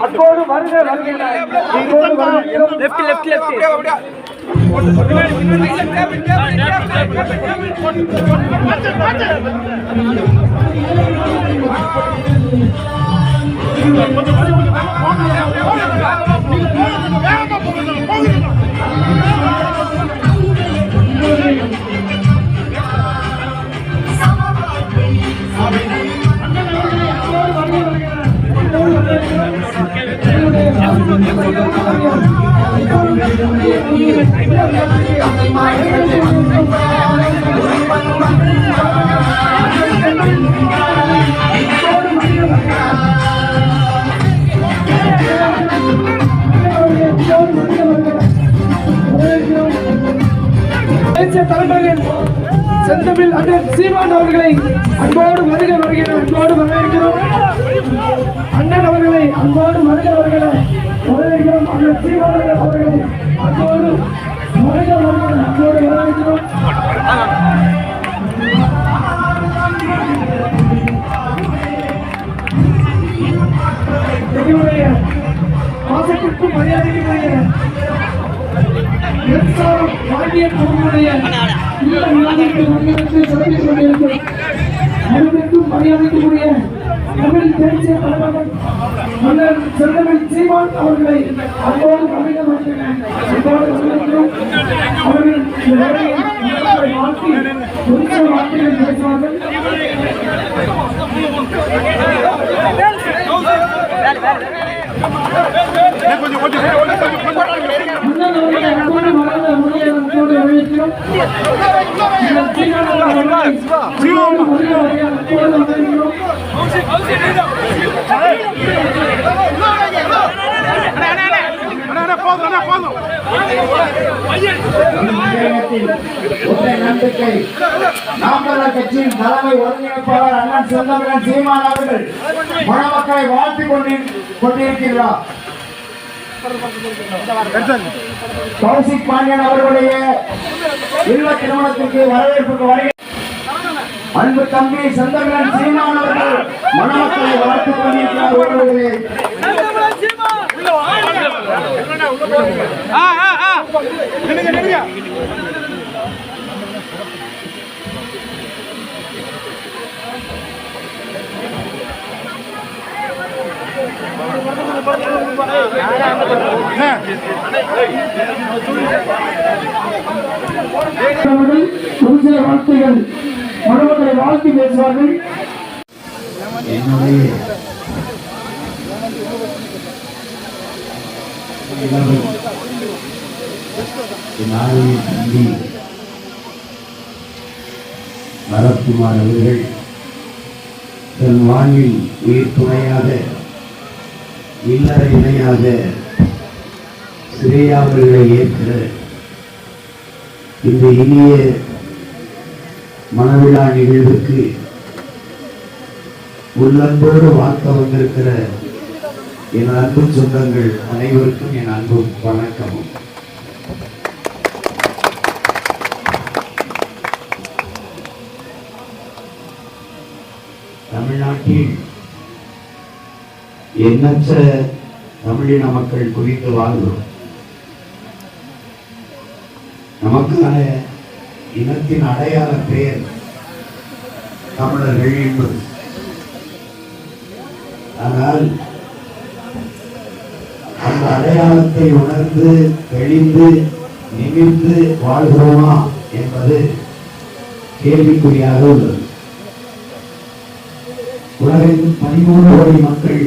அப்போது வருக left left left தலைமையில் செந்தமிழ் அண்ணன் சீமான் அவர்களை அன்போடு வருக வருகிறோம், அன்போடு வரவேற்கிறோம். அண்ணன் அவர்களை அன்போடு வருக வருகிறோம், வரவேற்கிறோம். அண்ணன் சீமான் அவர்களை அன்போடு வருக வருகிறோம், அன்போடு வரவேற்கிறோம். எங்களுடைய பாசத்திற்கும் மரியாதைக்குரிய மரியாதைக்குரிய தமிழ் தேசிய தலைவர் மன்னர் செந்தமிழ் சீமான் அவர்களை அன்போடு அவர்கள் வாழ்த்தி வார்த்தைகள் பேசுவார்கள். கட்சியின் தலைமை ஒருங்கிணைப்பாளர் அண்ணன் செந்தமிழன் சீமான் அவர்கள் மணமக்களை வாழ்த்திக் கொண்டிருக்கிறார். கௌசிக் பாண்டியன் அவர்களுடைய இல்ல திருமணத்திற்கு வரவேற்புக்கு வருகை அன்பு தம்பி செந்தமிழன் சீமான் அவர்கள் மணமக்களை வாழ்த்துக் கொண்டிருக்கிறார். வார்த்தைகள் மணமக்களை வாழ்த்தி பேசுவார்கள். மரக்குமார் அவர்கள் தன் வாழ்வில் உயிர் துணையாக இல்லற இணையாக சிறையா அவர்களை ஏற்கிற இந்த இனிய மனவிழா நிகழ்வுக்கு உள்ளன்போடு வாழ்த்த வந்திருக்கிற என் அன்பு சொந்தங்கள் அனைவருக்கும் என் அன்பும் வணக்கமும். தமிழ்நாட்டில் எண்ணற்ற தமிழின மக்கள் குவித்து வாழ்கிறோம். நமக்கான இனத்தின் அடையாள பெயர் தமிழர்கள் என்பது. ஆனால் அந்த அடையாளத்தை உணர்ந்து தெளிந்து நிமிர்ந்து வாழ்கிறோமா என்பது கேள்விக்குறியாக உள்ளது. உலகின் 13 கோடி மக்கள்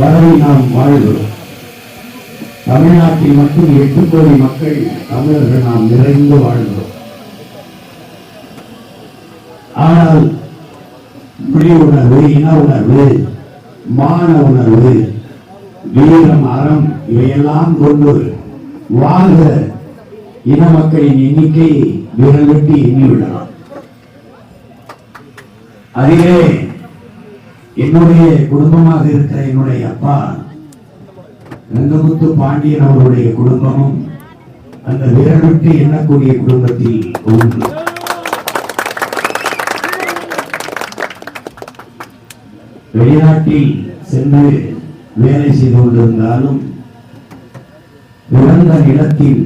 வரை நாம் வாழ்கிறோம். தமிழ்நாட்டில் மட்டும் 8 கோடி மக்கள் தமிழர்கள் நாம் நிறைந்து வாழ்கிறோம். ஆனால் மொழி உணர்வு, இன உணர்வு, மான உணர்வு, வீரம், அறம் இவையெல்லாம் கொண்டு வாழ்கிற இன மக்களின் எண்ணிக்கை விரல் விட்டு எண்ணிவிடலாம். அதிலே என்னுடைய குடும்பமாக இருக்கிற என்னுடைய அப்பா ரங்கமுத்து பாண்டியன் அவருடைய குடும்பமும் அந்த விரல் விட்டு எண்ணக்கூடிய குடும்பத்தில் ஒன்று. வெளிநாட்டில் சென்று வேலை செய்து கொண்டிருந்தாலும் பிறந்த நிலத்தின்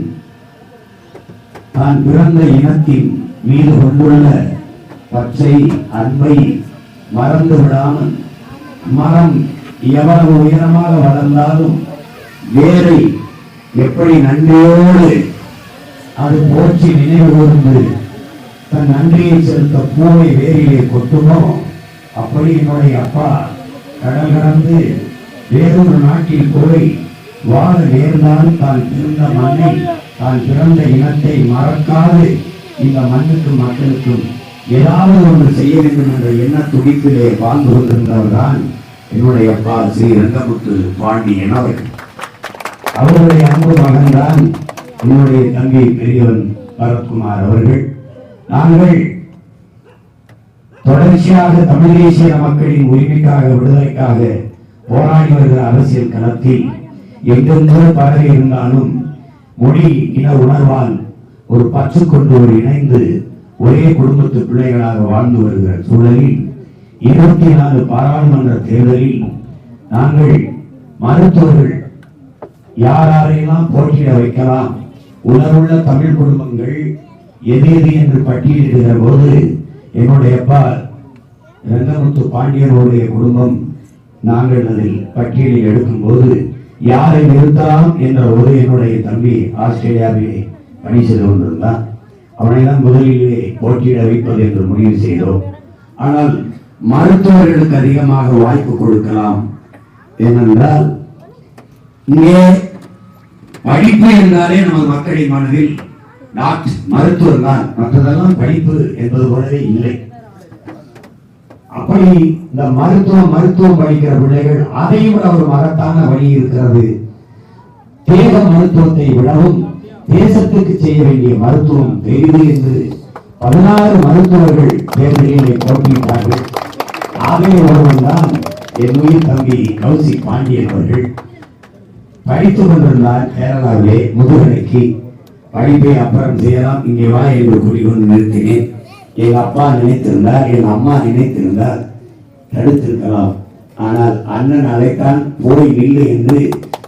தான் பிறந்த இனத்தின் மீது கொண்டுள்ள பச்சை அன்பை மறந்து விடாமல் மரம் எவ்வளவு உயரமாக வளர்ந்தாலும் வேரை எப்படி நன்றியோடு அது போற்றி நினைவு கூர்ந்து தன் நன்றியை செலுத்த பூவை வேரிலே கொட்டுமோ அப்படி என்னுடைய அப்பா கடல் கடந்து வேறொரு நாட்டில் போய் வாழ நேர்ந்தால் தான் பிறந்த மண்ணை தான் பிறந்த இனத்தை மறக்காது இந்த மண்ணுக்கும் மக்களுக்கும் ஏதாவது ஒன்று செய்ய வேண்டும் என்ற எண்ண துடிப்பிலே வாழ்ந்து கொண்டிருந்தவர் தான் என்னுடைய அப்பா ஸ்ரீ ரங்கமுத்து பாண்டியன் அவர்கள். அவருடைய அன்பு மகன் தான் என்னுடைய தம்பி பெரியவன் பரத்குமார் அவர்கள். நாங்கள் தொடர்ச்சியாக தமிழ் தேசிய மக்களின் உரிமைக்காக விடுதலைக்காக போராடி வருகிற அரசியல் களத்தில் எங்கெங்கோ பரவி இருந்தாலும் மொழி இன உணர்வால் ஒரு பற்று கொண்டு ஒரு இணைந்து ஒரே குடும்பத்து பிள்ளைகளாக வாழ்ந்து வருகிற சூழலில் 24 பாராளுமன்ற தேர்தலில் நாங்கள் மருத்துவர்கள் யாரையெல்லாம் போட்டியிட வைக்கலாம், உணர்வுள்ள தமிழ் குடும்பங்கள் எது எது என்று பட்டியலிடுகிற போது என்னுடைய அப்பா ரங்கமுத்து பாண்டியனுடைய குடும்பம் நாங்கள் அதில் பட்டியலில் எடுக்கும் போது யாரை நிறுத்தலாம் என்ற ஒரு என்னுடைய தம்பி ஆஸ்திரேலியாவிலே பணி செய்து கொண்டிருந்தான். அவனை தான் முதலிலே போட்டியிட வைப்பது என்று முடிவு செய்தோம். ஆனால் மருத்துவர்களுக்கு அதிகமாக வாய்ப்பு கொடுக்கலாம். ஏனென்றால் இங்கே படிப்பு என்றாலே நமது மக்களின் மனதில் டாக்டர் மருத்துவர் தான், மற்றதெல்லாம் படிப்பு என்பது போலவே இல்லை. அப்படி இந்த மருத்துவம் படிக்கிற பிள்ளைகள் அதையும் விட ஒரு மகத்தான வழி இருக்கிறது. தேக மருத்துவத்தை விடவும் தேசத்துக்கு செய்ய வேண்டிய மருத்துவம் பெரிது என்று 16 மருத்துவர்கள் தேர்தலில் போட்டியிட்டார்கள். ஆகவே ஒருவன் தான் என் உயிர் தம்பி கௌசிக் பாண்டியன் அவர்கள். படித்துக் கொண்டிருந்தார் கேரளாவிலே முதுகலைக்கு. படிப்பை அப்புறம் செய்யலாம், இங்கே வா என்று கூறிக்கொண்டு நிறுத்தினேன். எங்க அப்பா நினைத்திருந்தார், எங்க அம்மா நினைத்திருந்தார், தடுத்திருக்கலாம். ஆனால் அண்ணன் அழைத்தான், போய் நில்லு என்று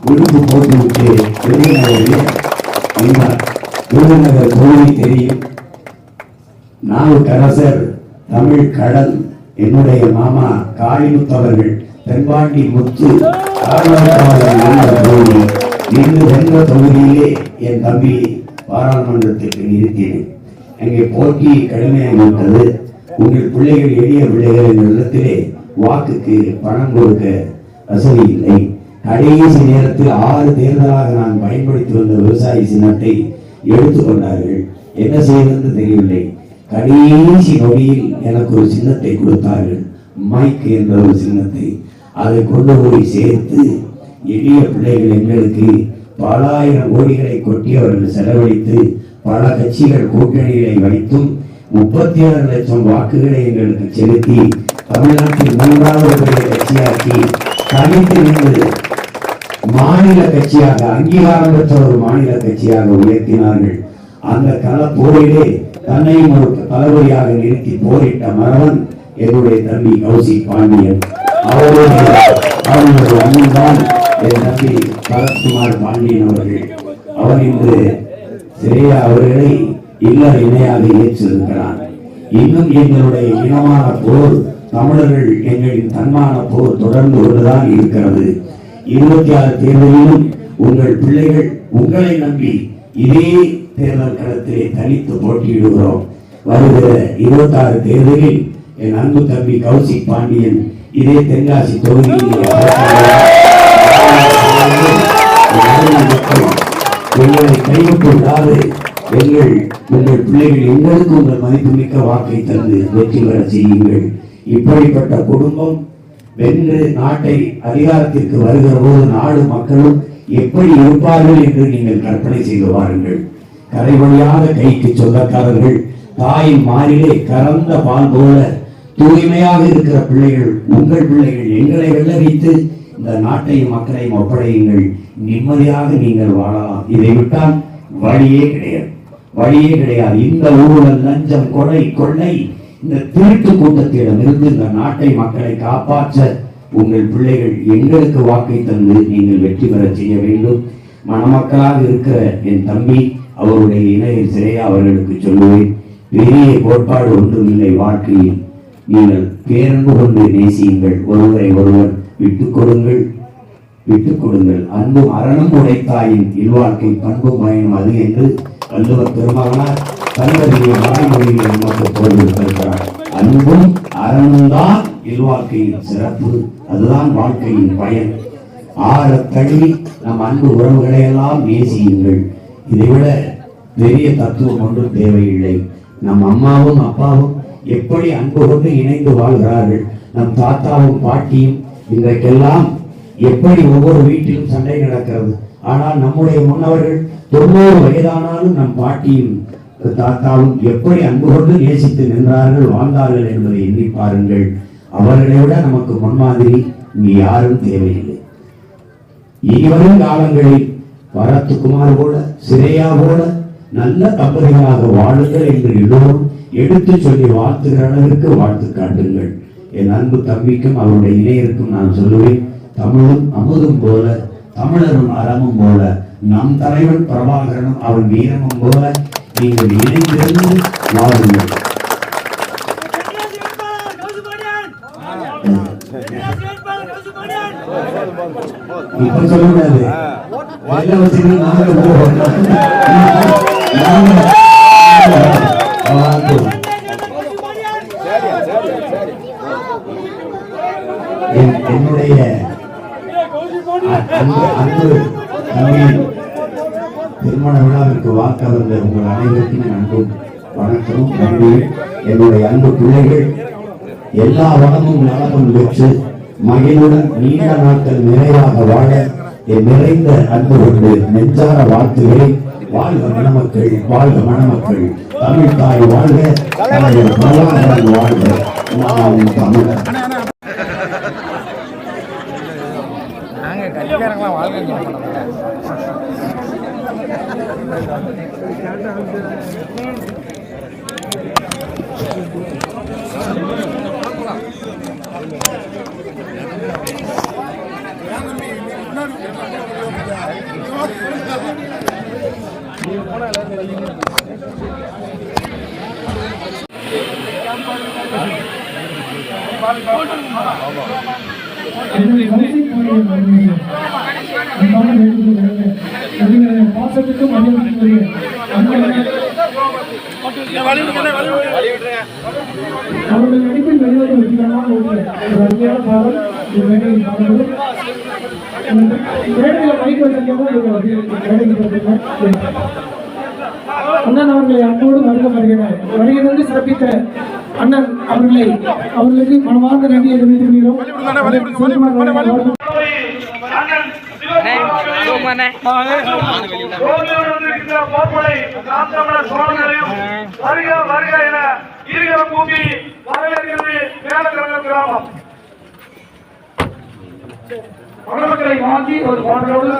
விடுப்பு போட்டுவிட்டு விருதுநகர் கோவில் தெரியும். நாவுக்கரசர், தமிழ் கடல், என்னுடைய மாமா காளிமுத்தவர்கள், தென்பாண்டி முத்து இன்று சென்ற தொகுதியிலே என் தம்பி பாராளுமன்றத்திற்கு நிறுத்தினேன். அங்கே போட்டி கடுமையாகிவிட்டது. உங்கள் பிள்ளைகள் எளிய பிள்ளைகள் என்ற இடத்திலே வாக்குக்கு பணம் கொடுக்க வசதி இல்லை. கடைசி நேரத்தில் 6 தேர்தலாக நான் பயன்படுத்தி வந்த விவசாய சின்னத்தை எடுத்துக்கொண்டார்கள். என்ன செய்வது தெரியவில்லை. கடைசி நொடியில் எனக்கு ஒரு சின்னத்தை கொடுத்தார்கள், மைக் என்ற ஒரு சின்னத்தை. அதை கொண்டு போய் சேர்த்து எளிய பிள்ளைகள் எங்களுக்கு பல ஆயிரம் கோடிகளை கொட்டி அவர்கள் செலவழித்து பல கட்சிகள் கூட்டணிகளை வைத்தும் 37 லட்சம் வாக்குகளை எங்களுக்கு செலுத்தி தமிழ்நாட்டில் 3வது கட்சியாக்கி தனித்து நின்று மாநில கட்சியாக அங்கீகாரம் பெற்ற ஒரு மாநில கட்சியாக உயர்த்தினார்கள். அந்த களப்போரிலே தன்னையும் ஒரு தளபதியாக நிறுத்தி போரிட்ட மரவன் என்னுடைய தம்பி கௌசிக் பாண்டியன். அவருடைய அண்ணன் தான் என் தம்பி பரத்குமார் பாண்டியன் அவர்கள். அவர் இன்று சிறையா அவர்களை இல்ல இணையாக ஏற்றிருக்கிறார். இன்னும் எங்களுடைய இனமான போர், தமிழர்கள் எங்களின் தன்மான போர் தொடர்ந்து கொண்டுதான் இருக்கிறது. 26 தேர்தலிலும் உங்கள் பிள்ளைகள் உங்களை நம்பி இதே தேர்தல் களத்திலே தனித்து போட்டியிடுகிறோம். வருகிற 26 தேர்தலில் என் அன்பு தம்பி கௌசிக் பாண்டியன் இதே தென்காசி தொகுதியில் எங்களை கைவிட்டு விடாது. உங்கள் பிள்ளைகள் எங்களுக்கு உங்கள் மதிப்புமிக்க வாக்கை தந்து வெற்றி பெற செய்யுங்கள். இப்படிப்பட்ட குடும்பம் வென்று நாட்டை அதிகாரத்திற்கு வருகிற போது நாடு மக்களும் எப்படி இருப்பார்கள் என்று நீங்கள் கற்பனை செய்து வாருங்கள். கரைவழியாக கைக்கு சொந்தக்காரர்கள், தாயின் மாறிலே கறந்த பால் போல தூய்மையாக இருக்கிற பிள்ளைகள், உங்கள் பிள்ளைகள். எங்களை வெள்ளரித்து இந்த நாட்டையும் மக்களையும் ஒப்படையுங்கள். நிம்மதியாக நீங்கள் வாழலாம். இதை விட்டால் வழியே கிடையாது, வழியே கிடையாது. இந்த ஊழல், லஞ்சம், கொள்ளை, இந்த திருட்டு கூட்டத்திடமிருந்து இந்த நாட்டை மக்களை காப்பாற்ற உங்கள் பிள்ளைகள் எங்களுக்கு வாக்கை தந்து நீங்கள் வெற்றி பெற செய்ய வேண்டும். மணமக்களாக இருக்கிற என் தம்பி, அவருடைய இணையர் சிறையா அவர்களுக்கு சொல்லுவேன், பெரிய கோட்பாடு ஒன்றுமில்லை வாழ்க்கையில். நீங்கள் பேரன்பு கொண்டு நேசியுங்கள், ஒருவரை ஒருவர் விட்டுக் கொடுங்கள். அன்பும் அறனும் உடைத்தாயின் இல்வாழ்க்கை பண்பும் பயனும் அது என்று வள்ளுவர் பெருமகனார் கல்வரியை மறைமொழியில் நமக்கு போட்டிருக்கிறார். அன்பும் அறனும் தான் இல்வாழ்க்கையின் சிறப்பு, அதுதான் வாழ்க்கையின் பயன். ஆற தழுவி நம் அன்பு உறவுகளை எல்லாம் நேசியுங்கள். இதைவிட பெரிய தத்துவம் ஒன்றும் தேவையில்லை. நம் அம்மாவும் அப்பாவும் எப்படி அன்பு கொண்டு இணைந்து வாழ்கிறார்கள், நம் தாத்தாவும் பாட்டியும் இன்றைக்கெல்லாம் எப்படி ஒவ்வொரு வீட்டிலும் சண்டை நடக்கிறது. ஆனால் நம்முடைய முன்னவர்கள் 90 வயதானாலும் நம் பாட்டியும் தாத்தாவும் எப்படி அன்பு கொண்டு நேசித்து நின்றார்கள், வாழ்ந்தார்கள் என்பதை எண்ணி பாருங்கள். அவர்களை விட நமக்கு முன்மாதிரி இங்கு யாரும் தேவையில்லை. இனிவரும் காலங்களில் பரத்குமார் போல, சிறையா போல நல்ல தம்பதிகளாக வாழுங்கள் என்று எல்லோரும் எடுத்து சொல்லி வாழ்த்துகிற அளவிற்கு வாழ்த்து காட்டுங்கள். என் அன்பு தம்பிக்கும் அவருடைய இணையருக்கும் நான் சொல்லுவேன், தமிழும் அமுதும் போல, தமிழரும் அறமும் போல, நம் தலைவன் பிரபாகரனும் அவன் வீரமும் போல நீங்கள் இணைந்திருந்து வாழுங்கள். இப்ப சொல்ல முடியாது, என்னுடைய அன்பு தமிழ் திருமண விழாவிற்கு வாக்க வந்த உங்கள் அனைவருக்கும் அன்பும் வணக்கமும் நன்றியும். என்னுடைய அன்பு பிள்ளைகள் எல்லா வளமும் நலமும் பெற்று மகிழுடன் நீண்ட நாட்கள் நிறைவாக வாழ என் நிறைந்த அன்பு கொண்டு நெஞ்சார வாழ்த்துகிறேன். வாழ்க மணமக்கள், வாழ்க மணமக்கள், தமிழ் தாய் வாழ்க, தலைவர் பிரபாகரன் வாழ்க, நான் தமிழர். பாசத்துக்கும் மரியாதைக்குரிய அவருடைய நடிப்பில் வெளியாக வெற்றிகரமாக ஒரு அருமையான பாடல். மேடையில் மைக் அண்ணன் அவர்களை அன்போடு வருகிறார். வருகிறது சிறப்பித்த அண்ணன் அவர்களுக்கு மனமார்ந்த நன்றியை தெரிவித்துள்ளோம். மணமக்களை வாங்கி ஒரு பாடலோடு